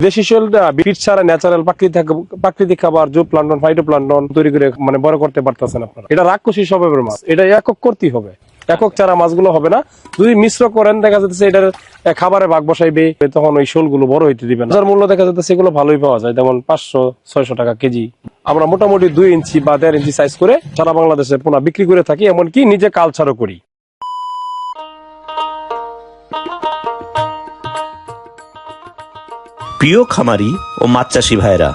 দেশি শৈলটা ফিড ছাড়া ন্যাচারাল প্রাকৃতিক খাবার জু প্লান্টন ফাইটোপ্লান্টন তৈরি করে বড় করতে পারতেছেন আপনারা। এটা রাক্ষসী স্বভাবের মাছ, এটা একক করতেই হবে, একক ছাড়া মাছগুলো হবে না। যদি মিশ্র করেন দেখা যাচ্ছে এটার খাবারে ভাগ বসাইবে, তখন ওই শোলগুলো বড় হইতে দিবে না। মূল্য দেখা যাচ্ছে সেগুলো ভালোই পাওয়া যায়, যেমন 500-600 টাকা কেজি। আমরা মোটামুটি 2 ইঞ্চি বা 1.5 ইঞ্চি সাইজ করে সারা বাংলাদেশে পোনা বিক্রি করে থাকি, এমনকি নিজে কালচারও করি। প্রিয় খামারি ও মাছ চাষী ভাইরা,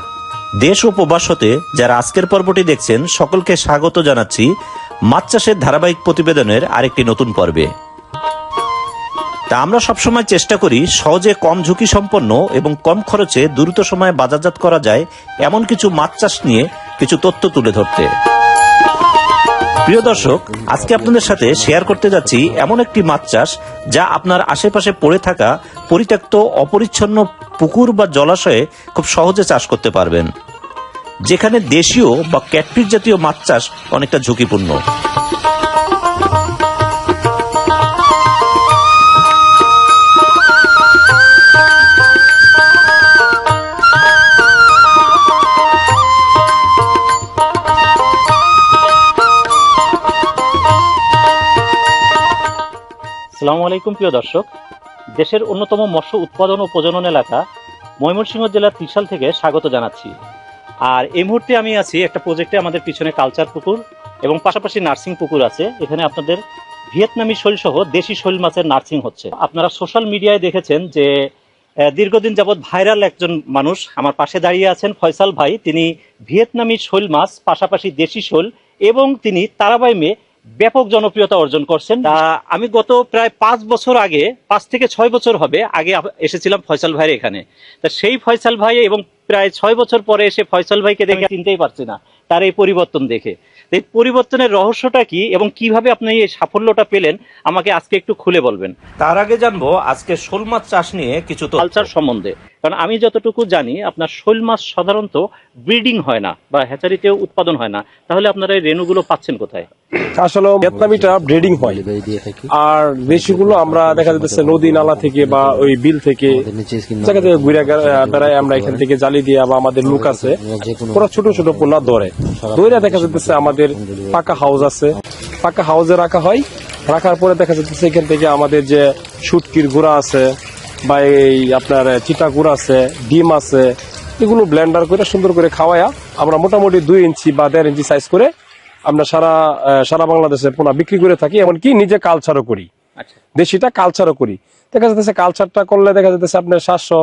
দেশ ও প্রবাস হতে যারা আজকের পর্বটি দেখছেন সকলকে স্বাগত জানাচ্ছি মাছ চাষের ধারাবাহিক প্রতিবেদনের আরেকটি নতুন পর্বে। তা আমরা সবসময় চেষ্টা করি সহজে কম ঝুঁকি সম্পন্ন এবং কম খরচে দ্রুত সময়ে বাজারজাত করা যায় এমন কিছু মাছ চাষ নিয়ে কিছু তথ্য তুলে ধরতে। প্রিয় দর্শক, আজকে আপনাদের সাথে শেয়ার করতে যাচ্ছি এমন একটি মাছ চাষ যা আপনার আশেপাশে পড়ে থাকা পরিত্যক্ত অপরিচ্ছন্ন পুকুর বা জলাশয়ে খুব সহজে চাষ করতে পারবেন, যেখানে দেশীয় বা ক্যাটফিশ জাতীয় মাছ চাষ অনেকটা ঝুঁকিপূর্ণ। আসসালামু আলাইকুম প্রিয় দর্শক, দেশের অন্যতম মৎস্য উৎপাদন ও প্রজনন এলাকা ময়মনসিংহ জেলার ত্রিশাল থেকে স্বাগত জানাচ্ছি। আর এই মুহূর্তে আমি আছি একটা প্রজেক্টে, আমাদের পিছনে কালচার পুকুর এবং পাশাপাশি নার্সিং পুকুর আছে। এখানে আপনাদের ভিয়েতনামি শৈল সহ দেশি শৈল মাছের নার্সিং হচ্ছে। আপনারা সোশ্যাল মিডিয়ায় দেখেছেন যে দীর্ঘদিন যাবৎ ভাইরাল একজন মানুষ আমার পাশে দাঁড়িয়ে আছেন, ফয়সাল ভাই। তিনি ভিয়েতনামি শৈল মাছ পাশাপাশি দেশি শৈল এবং তিনি তারাবাইমে ব্যাপক জনপ্রিয়তা অর্জন করছেন। আমি গত প্রায় 5 বছর আগে, 5 থেকে 6 বছর হবে আগে এসেছিলাম ফয়সাল ভাইয়ের এখানে। তা সেই ফয়সাল ভাই এবং প্রায় 6 বছর পরে এসে ফয়সাল ভাইকে দেখে চিনতেই পারছি না তার এই পরিবর্তন দেখে। এই পরিবর্তনের রহস্যটা কি এবং কিভাবে আপনি এই সাফল্যটা পেলেন আমাকে আজকে একটু খুলে বলবেন। তার আগে জানবো আজকে শোল মাছ চাষ নিয়ে কিছু কালচার সম্বন্ধে, কারণ আমি যতটুকু জানি আপনার শৈল মাছ সাধারণত ব্রিডিং হয় না বা হ্যাচারিতে উৎপাদন হয় না, তাহলে আপনারা এই রেণুগুলো পাচ্ছেন কোথায়? আসলে ভিয়েতনামিটা ব্রিডিং হয়, আর দেশিগুলো আমরা দেখা যাচ্ছে নদী নালা থেকে বা ওই বিল থেকে জায়গা থেকে ঘুরে বেড়ায়, আমরা এখান থেকে জালি দিয়ে বা আমাদের লোক আছে ওরা ছোট ছোট পোনা ধরে দেখা যাচ্ছে আমাদের পাকা হাউস আছে, পাকা হাউসে রাখা হয়। রাখার পরে দেখা যাচ্ছে এখান থেকে আমাদের যে শুটকির গুঁড়া আছে বা এই আপনার চিটা গুঁড়া আছে, ডিম আছে, এগুলো ব্লেন্ডার করে সুন্দর করে খাওয়ায়া আমরা মোটামুটি 2 ইঞ্চি বা 1.5 ইঞ্চি সাইজ করে আমরা সারা বাংলাদেশে পোনা বিক্রি করে থাকি, এমনকি নিজে কালচারও করি। দেশিটা কালচারও করি। দেখা যাচ্ছে কালচারটা করলে দেখা যাচ্ছে আপনার 700,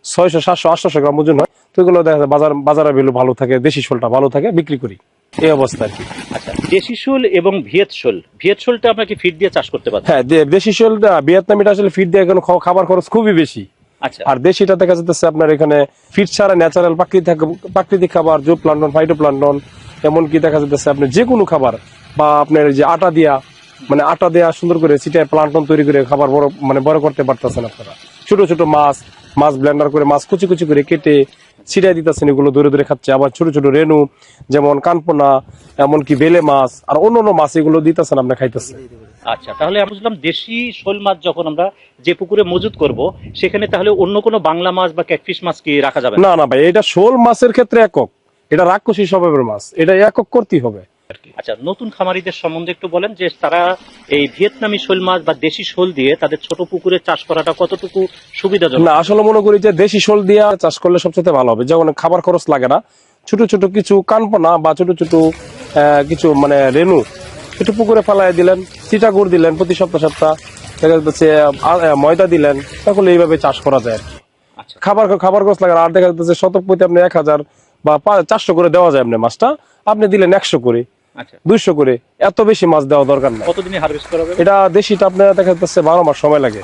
600, 700, 800 গ্রাম ওজন হয়। তো এগুলো দেখা যায় বাজারে ভ্যালু ভালো থাকে, দেশি শোলটা ভালো থাকে, বিক্রি করি এই অবস্থা আর কি। আচ্ছা, দেশি শোল এবং ভিয়েত শোলটা আমরা কি ফিড দিয়ে চাষ করতে পারি? হ্যাঁ, দেশি শোলটা ভিয়েতনামিটা আসলে ফিড দিয়ে এখন খাবার খরচ খুবই বেশি। আচ্ছা, আর দেশিটা দেখা যাচ্ছে আপনার এখানে ফিড ছাড়া ন্যাচারাল প্রাকৃতিক খাবার জু প্লান্টন ফাইটোপ্লান্টন, এমনকি দেখা যাচ্ছে আপনি যে কোনো খাবার বা আপনার যে আটা দেয়া সুন্দর করে সিটায় প্লান্টন তৈরি করে খাবার বড় করতে পারতেছেন আপনারা। ছোট ছোট মাছ ব্লেন্ডার করে মাছ কুচি কুচি করে কেটে ছিটাই দিতেছেন, এগুলো ধরে ধরে খাচ্ছে। আবার ছোট ছোট রেণু যেমন কানপোনা, এমনকি বেলে মাছ আর অন্য মাছ এগুলো দিতেছেন, আপনি খাইতেছেন। আচ্ছা, তাহলে আমি বুঝলাম দেশি শোল মাছ যখন আমরা যে পুকুরে মজুত করব সেখানে তাহলে অন্য কোনো বাংলা মাছ বা ক্যাটফিশ মাছ কি রাখা যাবে না? না ভাই, এটা শোল মাছের ক্ষেত্রে একক, এটা রাক্ষসী স্বভাবের মাছ, এটা একক করতেই হবে। আচ্ছা, নতুন খামারিদের সম্বন্ধে একটু বলেন যে তারা এই ভিয়েতনামি শোল মাছ বা দেশি শোল দিয়ে তাদের ছোট পুকুরে চাষ করাটা কতটুকু সুবিধাজনক? না, আসলে মনে করি যে দেশি শোল দিয়ে চাষ করলে সবচেয়ে ভালো হবে, যেমন খাবার খরচ লাগে না। ছোট ছোট কিছু কানপোনা বা ছোট ছোট কিছু রেণু একটু পুকুরে ফেলাই দিলেন, চিটা গুড় দিলেন প্রতি সপ্তাহ দেখা যাচ্ছে ময়দা দিলেন, তাহলে এইভাবে চাষ করা যায় আর কি। আচ্ছা, খাবার খরচ লাগে না। আর দেখা যাচ্ছে শতক প্রতি আপনি 1000 বা 400 করে দেওয়া যায়। আপনি মাছটা আপনি দিলেন 100 করে, 200 করে, এত বেশি মাছ দেওয়া দরকার নেই। কতদিনে হারভেস্ট করা হবে এটা? দেশিটা আপনার দেখা যাচ্ছে 12 মাস সময় লাগে,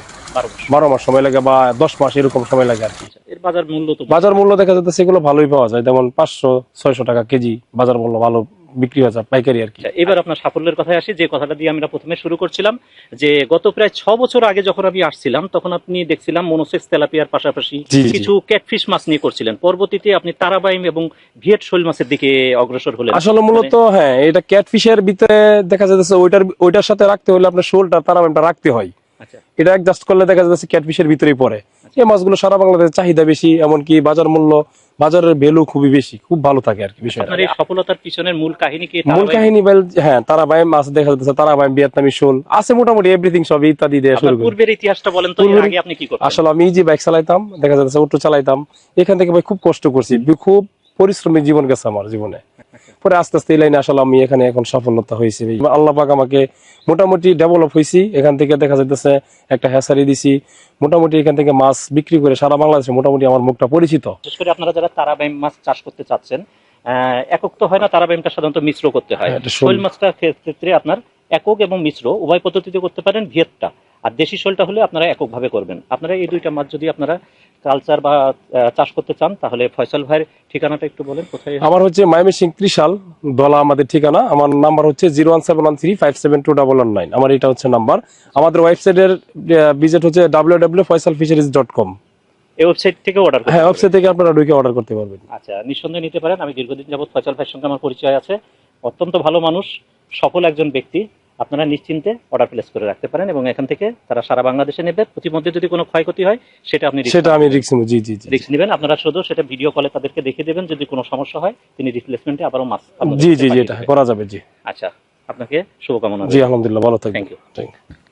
12 মাস সময় লাগে বা 10 মাস এরকম সময় লাগে আর কি। এর বাজার মূল্য দেখা যাচ্ছে সেগুলো ভালোই পাওয়া যায়, যেমন 500-600 টাকা কেজি বাজার মূল্য ভালো বিক্রি হয়ে যায় পাইকারি আর কি। এবার আপনার সাফল্যের কথায় আসি, যে কথাটা দিয়ে আমরা প্রথমে শুরু করছিলাম যে গত প্রায় 6 বছর আগে যখন আমি আসছিলাম তখন আপনি দেখছিলাম মনোসেক্স তেলাপিয়ার পাশাপাশি কিছু ক্যাটফিশ মাছ নিয়ে করছিলেন। পরবর্তীতে আপনি তারাবাইম এবং ভিয়েত শোল মাছের দিকে অগ্রসর হলেন। আসলে মূলত হ্যাঁ, এটা ক্যাটফিশের ভিতরে দেখা যাচ্ছে ওইটার সাথে রাখতে হলে আপনার শোলটা তারাবাইমটা রাখতে হয়। আচ্ছা এটা অ্যাডজাস্ট করলে দেখা যাচ্ছে ক্যাটফিশের ভিতরেই পড়ে। এই মাছগুলো সারা বাংলাদেশে চাহিদা বেশি, এমনকি বাজার মূল্য, বাজারের ভ্যালু খুবই বেশি, খুব ভালো থাকে আর কি বিষয়টা। আপনার এই সফলতার পিছনের মূল কাহিনী কি? মূল কাহিনী হ্যাঁ, তারাবাইম মাছ দেখা যাচ্ছে, তারাবাইম, ভিয়েতনামি শোল আছে, মোটামুটি এভরিথিং সব ইত্যাদি দিয়ে শুরু আপনার করি। পূর্বের ইতিহাসটা বলেন তো, এর আগে আপনি কি করতেন? আসলে আমি যে বাইক চালাইতাম, দেখা যাচ্ছে অটো চালাইতাম, এখান থেকে ভাই খুব কষ্ট করছি, খুব পরিশ্রমী জীবন গেছে আমার জীবনে। পরে আস্তে আস্তে এই লাইনে আসলে আমি এখানে এখন সফলতা হয়েছে। আল্লাহ পাক আমাকে মোটামুটি ডেভেলপ হয়েছি, এখান থেকে দেখা যাইতেছে একটা হ্যাসারি দিছি, মোটামুটি এখান থেকে মাছ বিক্রি করে সারা বাংলাদেশে মোটামুটি আমার মুখটা পরিচিত। বিশেষ করে আপনারা যারা তারাবাইম মাছ চাষ করতে চাচ্ছেন, একক তো হয় না, তারাবাইমটা সাধারণত মিশ্র করতে হয়। হ্যাঁ, এটা শোল। শোল মাছটা ক্ষেত্রে আপনার একক এবং মিশ্র উভয় পদ্ধতিতে করতে পারেন। ভিয়েতটা আর দেশি শোলটা হলে আপনারা একক ভাবে করবেন। আপনারা এই দুইটা মাছ যদি আপনারা কালচার বা চাষ করতে চান, তাহলে ফয়সাল ভাইয়ের ঠিকানাটা একটু বলেন, কোথায়? আমার হচ্ছে ময়মনসিংহ ত্রিশাল দলা আমাদের ঠিকানা। আমার নাম্বার হচ্ছে 01713572119। আমার এটা হচ্ছে নাম্বার। আমাদের ওয়েবসাইটের ভিজিট হচ্ছে www.faisalfisheries.com। এই ওয়েবসাইট থেকে অর্ডার করতে হ্যাঁ, পারবেন। ওয়েবসাইট থেকে আপনারা ঢুকে অর্ডার করতে পারবেন। আচ্ছা, নিঃসন্দেহে নিতে পারেন। আমি দীর্ঘদিন যাবত ফয়সাল ভাইয়ের সঙ্গে আমার পরিচয় আছে। অত্যন্ত ভালো মানুষ, সফল একজন ব্যক্তি। আপনারা নিশ্চিন্তে অর্ডার প্লেস করে রাখতে পারেন এবং এখান থেকে তারা সারা বাংলাদেশে নেবে। প্রতিমধ্যে যদি কোনো ক্ষয়ক্ষতি হয় সেটা আপনি সেটা আমি রিস্ক নেব। জি জি জি রিস্ক নেবেন। আপনারা শুধু সেটা ভিডিও কলে তাদেরকে দেখিয়ে দেবেন। যদি কোনো সমস্যা হয় তিনি রিপ্লেসমেন্টে আবারও মাছ আপনাদের জি কাছে জি জি পাঠিয়ে এটা দেবেন। করা যাবে। জি আচ্ছা, আপনাকে শুভকামনা। জি, আলহামদুলিল্লাহ, ভালো থাকবেন। Thank you. Thank you.